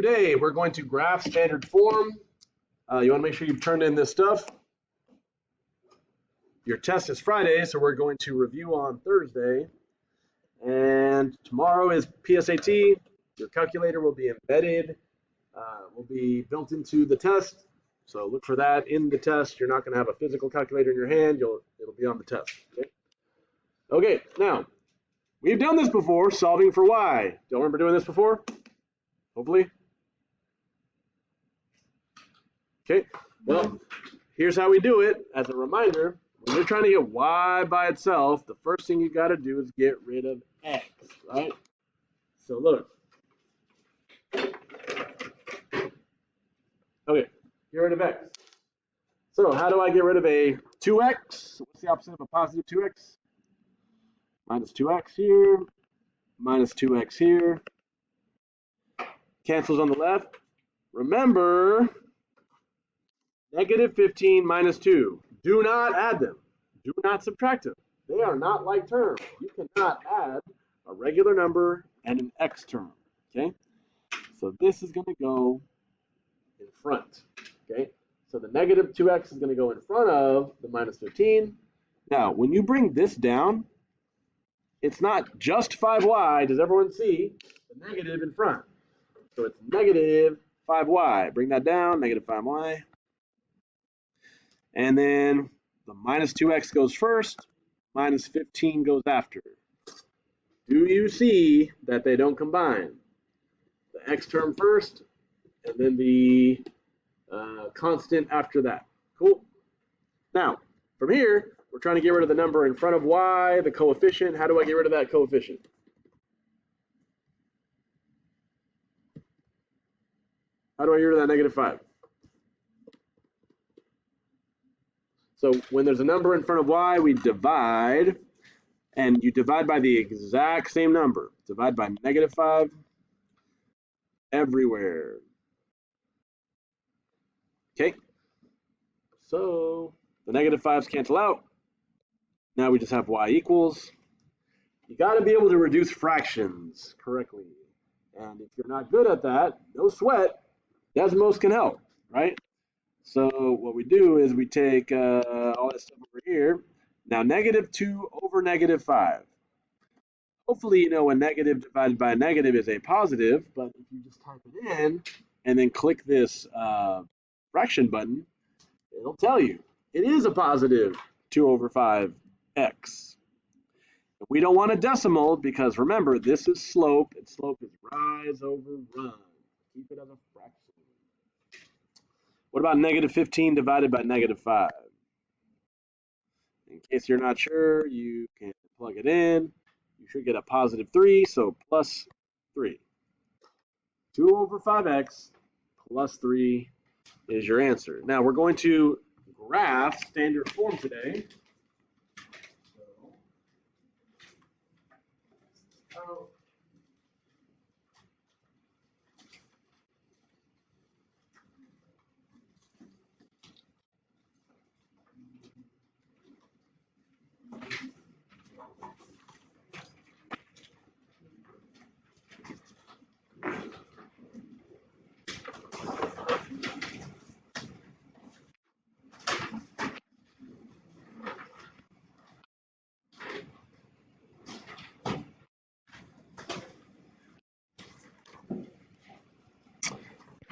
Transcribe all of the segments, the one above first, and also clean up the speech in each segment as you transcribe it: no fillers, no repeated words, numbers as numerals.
Today, we're going to graph standard form. You want to make sure you've turned in this stuff. Your test is Friday, so we're going to review on Thursday. And tomorrow is PSAT. Your calculator will be embedded, will be built into the test. So look for that in the test. You're not going to have a physical calculator in your hand. It'll be on the test. Okay, now, we've done this before, solving for y. Do you remember doing this before? Hopefully. Okay, well, here's how we do it. As a reminder, when you're trying to get y by itself, the first thing you got to do is get rid of x, right? So look. Okay, get rid of x. So how do I get rid of a 2x? What's the opposite of a positive 2x? Minus 2x here, minus 2x here. Cancels on the left. Remember, negative 15 minus 2. Do not add them. Do not subtract them. They are not like terms. You cannot add a regular number and an x term. Okay? So this is going to go in front. Okay? So the negative 2x is going to go in front of the minus 15. Now, when you bring this down, it's not just 5y. Does everyone see the negative in front? So it's negative 5y. Bring that down, negative 5y. And then the minus 2x goes first, minus 15 goes after. Do you see that they don't combine? The x term first, and then the constant after that. Cool? Now, from here, we're trying to get rid of the number in front of y, the coefficient. How do I get rid of that coefficient? How do I get rid of that negative 5? So when there's a number in front of y, we divide, and you divide by the exact same number. Divide by negative 5 everywhere. Okay, so the negative 5s cancel out. Now we just have y equals. You got to be able to reduce fractions correctly. And if you're not good at that, no sweat, Desmos can help, right? So what we do is we take all this stuff over here. Now negative 2 over negative 5. Hopefully you know a negative divided by a negative is a positive, but if you just type it in and then click this fraction button, it'll tell you it is a positive 2 over 5x. We don't want a decimal because remember, this is slope, and slope is rise over run. Keep it as a fraction. What about negative 15 divided by negative 5? In case you're not sure, you can plug it in. You should get a positive 3, so plus 3. 2 over 5x plus 3 is your answer. Now we're going to graph standard form today.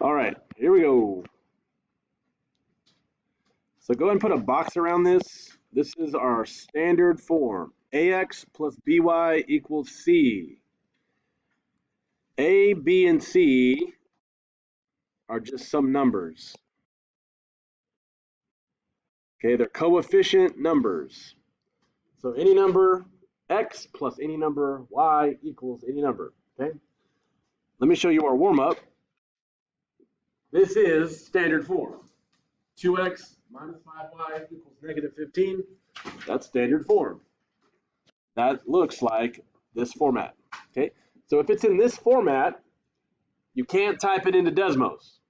All right, here we go. So go ahead and put a box around this. This is our standard form. AX plus BY equals C. A, B, and C are just some numbers. Okay, they're coefficient numbers. So any number X plus any number Y equals any number. Okay? Let me show you our warm-up. This is standard form. 2x minus 5y equals negative 15. That's standard form. That looks like this format. Okay, so if it's in this format, you can't type it into Desmos.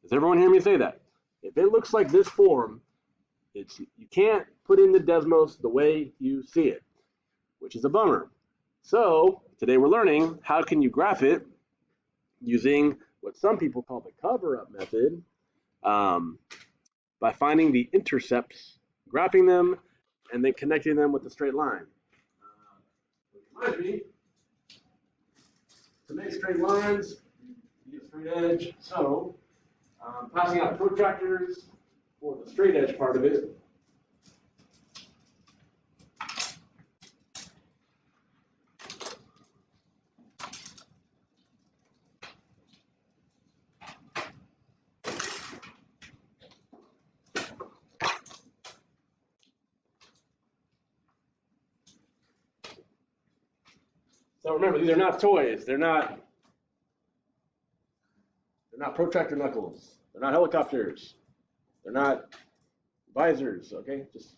Does everyone hear me say that? If it looks like this form, you can't put in the Desmos the way you see it, which is a bummer. So today we're learning how can you graph it using what some people call the cover-up method, by finding the intercepts, graphing them, and then connecting them with a straight line. Which reminds me, to make straight lines, you need a straight edge. So, passing out protractors for the straight edge part of it. So remember, these are not toys. They're not protractor knuckles. They're not helicopters. They're not visors. Okay, just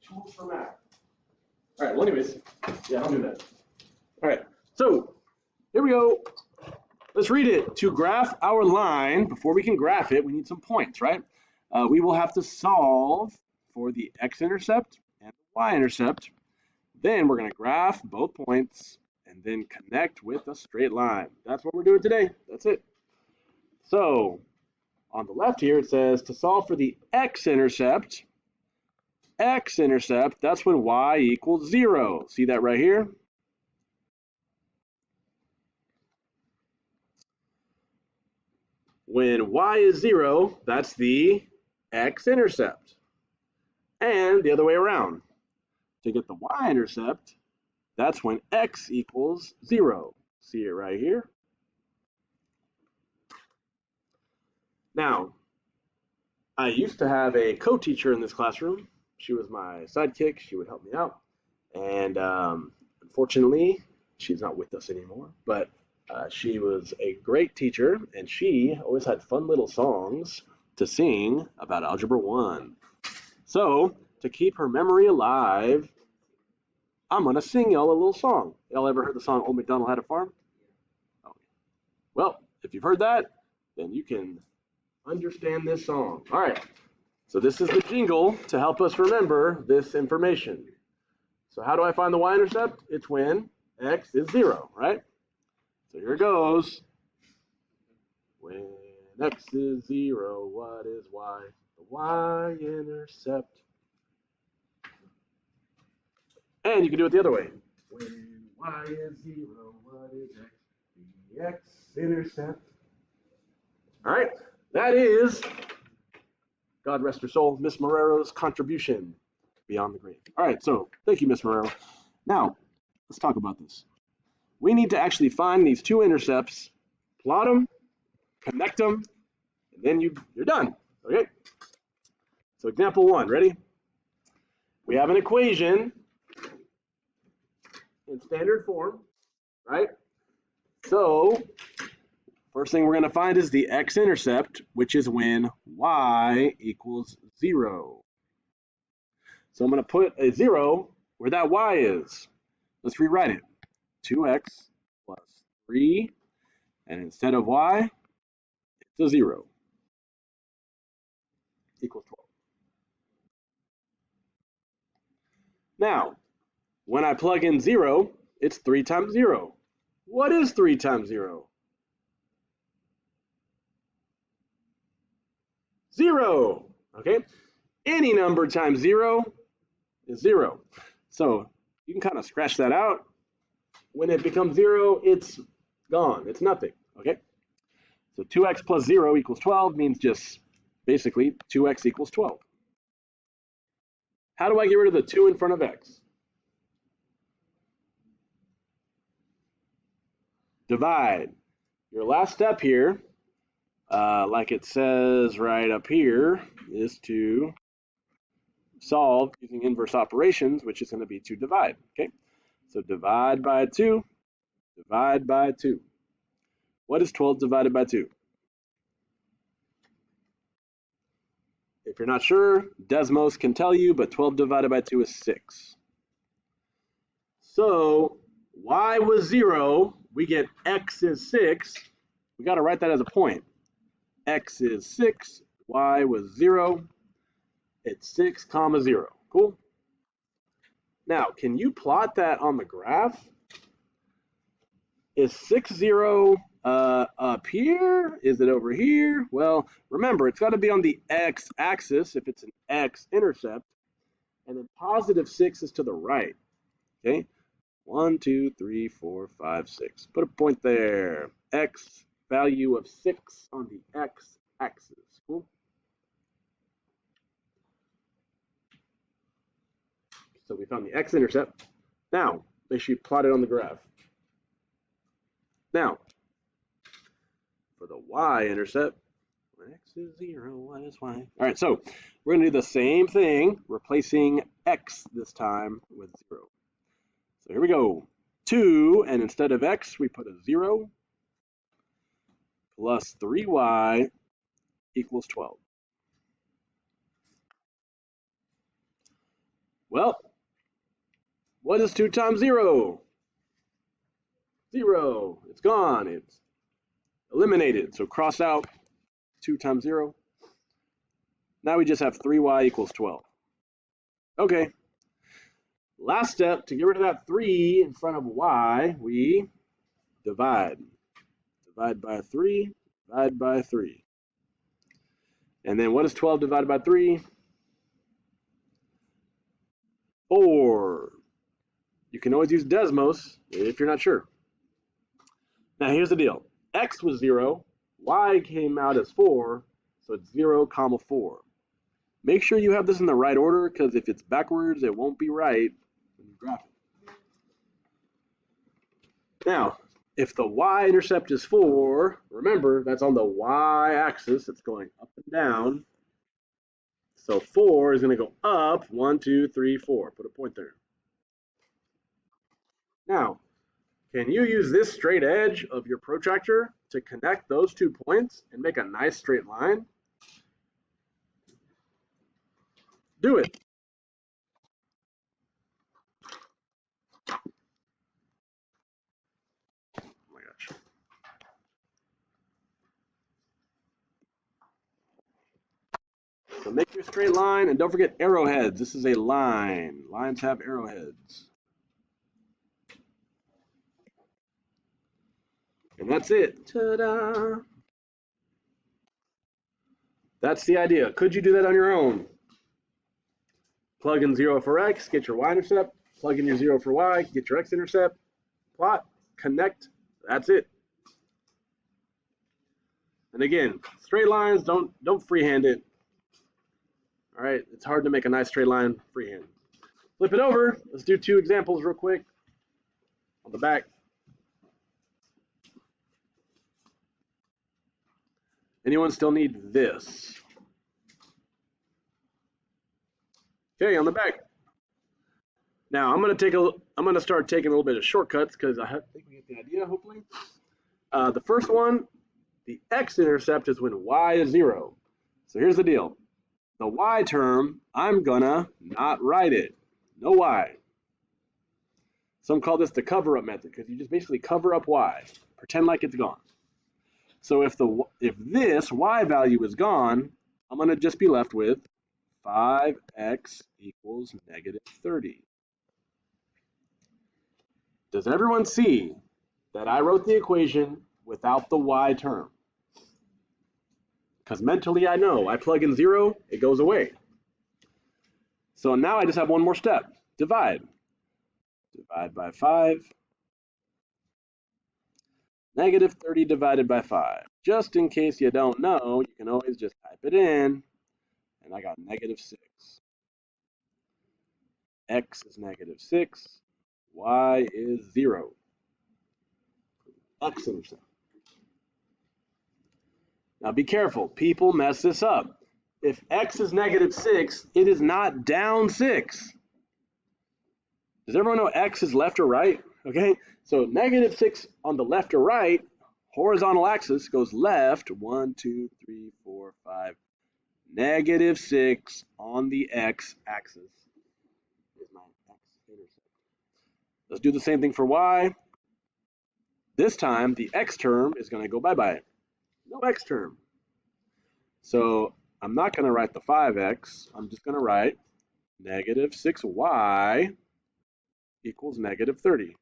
tools for math. All right. Well, anyways, yeah, I'll do that. All right. So here we go. Let's read it. To graph our line, before we can graph it, we need some points, right? We will have to solve for the x-intercept and the y-intercept. Then we're going to graph both points and then connect with a straight line. That's what we're doing today. That's it. So on the left here, it says to solve for the x-intercept, that's when y equals 0. See that right here? When y is 0, that's the x-intercept. And the other way around. To get the y-intercept, that's when x equals 0. See it right here? Now, I used to have a co-teacher in this classroom. She was my sidekick. She would help me out. And unfortunately, she's not with us anymore. But she was a great teacher, and she always had fun little songs to sing about Algebra 1. So, to keep her memory alive, I'm going to sing y'all a little song. Y'all ever heard the song Old MacDonald Had a Farm? Oh. Well, if you've heard that, then you can understand this song. All right. So this is the jingle to help us remember this information. So how do I find the y-intercept? It's when x is 0, right? So here it goes. When x is 0, what is y? The y-intercept. And you can do it the other way. When y is 0, what is x? The x-intercept. All right. That is, God rest her soul, Miss Marrero's contribution beyond the grave. All right, so thank you, Miss Marrero. Now, let's talk about this. We need to actually find these two intercepts, plot them, connect them, and then you're done, okay? So example 1, ready? We have an equation in standard form, right? So first thing we're going to find is the x-intercept, which is when y equals 0. So I'm going to put a 0 where that y is. Let's rewrite it. 2x plus 3, and instead of y, it's a 0. Equals 12. Now, when I plug in 0, it's 3 times 0. What is 3 times 0? 0. Okay? Any number times 0 is 0. So you can kind of scratch that out. When it becomes 0, it's gone. It's nothing. Okay? So 2x plus 0 equals 12 means just basically 2x equals 12. How do I get rid of the 2 in front of x? Divide. Your last step here, like it says right up here, is to solve using inverse operations, which is going to be to divide. Okay, so divide by 2, divide by 2. What is 12 divided by 2? If you're not sure, Desmos can tell you, but 12 divided by 2 is 6. So y was 0, we get x is 6. We got to write that as a point. X is 6, y was 0. It's 6 comma 0. Cool? Now, can you plot that on the graph? Is 6, 0 up here? Is it over here? Well, remember, it's got to be on the x-axis if it's an x-intercept, and then positive 6 is to the right. Okay, 1, 2, 3, 4, 5, 6. Put a point there. X value of 6 on the x-axis. Cool. So we found the x-intercept. Now, make sure you plot it on the graph. Now, for the y-intercept, when x is 0, what is y? All right, so we're going to do the same thing, replacing x this time with 0. So here we go. 2, and instead of x, we put a 0 plus 3y equals 12. Well, what is 2 times 0? 0. It's gone. It's eliminated. So cross out 2 times 0. Now we just have 3y equals 12. Okay. Last step, to get rid of that 3 in front of y, we divide. Divide by 3, divide by 3. And then what is 12 divided by 3? 4. You can always use Desmos if you're not sure. Now here's the deal. X was 0, y came out as 4, so it's 0, 4. Make sure you have this in the right order, because if it's backwards, it won't be right when you graph it. Now, if the y-intercept is 4, remember, that's on the y-axis. It's going up and down. So 4 is going to go up, 1, 2, 3, 4. Put a point there. Now, can you use this straight edge of your protractor to connect those 2 points and make a nice straight line? Do it. Oh my gosh. So make your straight line, and don't forget arrowheads. This is a line. Lines have arrowheads. And that's it. Ta-da! That's the idea. Could you do that on your own? Plug in 0 for x, get your y-intercept. Plug in your 0 for y, get your x-intercept. Plot, connect. That's it. And again, straight lines, don't freehand it. All right, it's hard to make a nice straight line freehand. Flip it over. Let's do 2 examples real quick on the back. Anyone still need this? Okay, on the back. Now I'm gonna start taking a little bit of shortcuts because I think we get the idea. Hopefully, the first one, the x-intercept is when y is 0. So here's the deal: the y term, I'm gonna not write it. No y. Some call this the cover-up method because you just basically cover up y, pretend like it's gone. So if this y value is gone, I'm gonna just be left with 5x equals negative 30. Does everyone see that I wrote the equation without the y term? Because mentally I know, I plug in 0, it goes away. So now I just have one more step, divide. Divide by 5. Negative 30 divided by 5. Just in case you don't know, you can always just type it in, and I got negative 6. X is negative 6, y is 0. X-intercept. Now be careful, people mess this up. If x is negative 6, it is not down 6. Does everyone know x is left or right? Okay, so negative 6 on the left or right, horizontal axis goes left, 1, 2, 3, 4, 5. Negative 6 on the x-axis is my x-intercept. Let's do the same thing for y. This time, the x term is going to go bye-bye. No x term. So I'm not going to write the 5x. I'm just going to write negative 6y equals negative 30.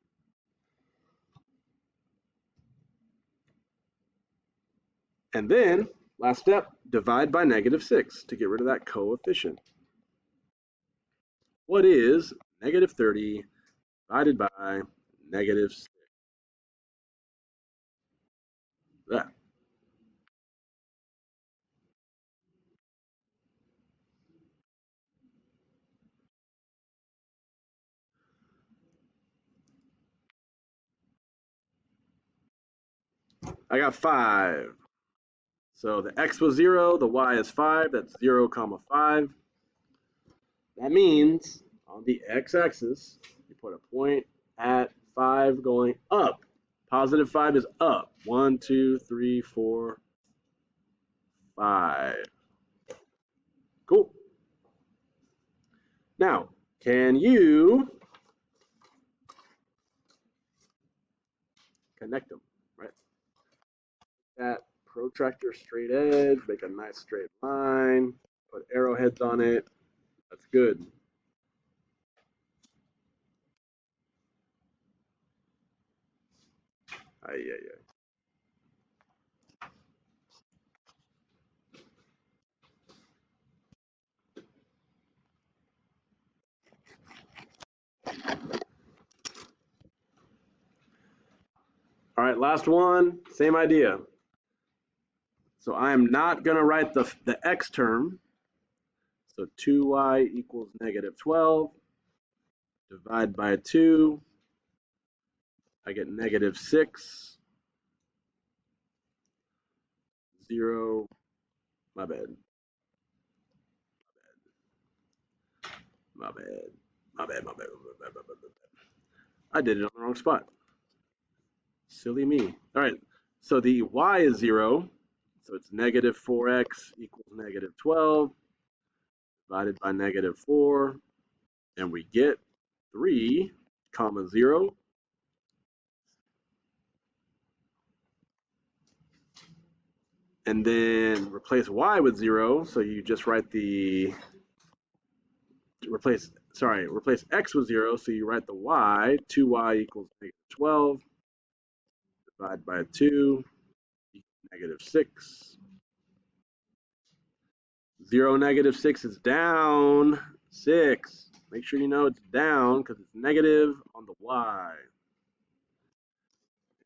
And then, last step, divide by -6 to get rid of that coefficient. What is -30 divided by -6? That. I got 5. So the x was 0, the y is 5. That's 0, 5. That means on the x-axis, you put a point at 5 going up. Positive 5 is up. 1, 2, 3, 4, 5. Cool. Now, can you connect them, right? That protractor straight edge, make a nice straight line, put arrowheads on it. That's good. Ay, ay, ay. All right, last one, same idea. So I am not going to write the x term. So 2y equals -12. Divide by 2. I get -6. 0. My bad. My bad. My bad. My bad. My bad. My bad. I did it on the wrong spot. Silly me. All right. So the y is 0. So it's -4x equals -12 divided by -4. And we get 3, 0. And then replace y with 0. So you just write the replace x with 0. So you write the y. 2y equals -12. Divide by 2 equals -6. 0, -6 is down 6. Make sure you know it's down because it's negative on the y.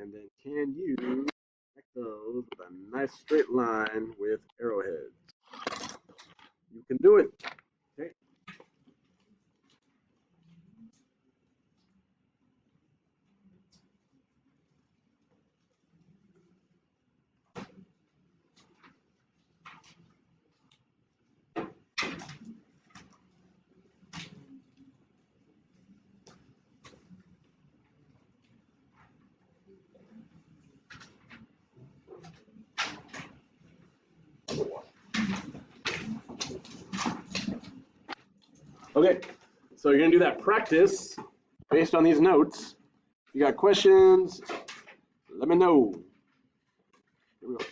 And then can you connect those with a nice straight line with arrowheads? You can do it. Okay. Okay, so you're gonna do that practice based on these notes. If you got questions, let me know. Here we go.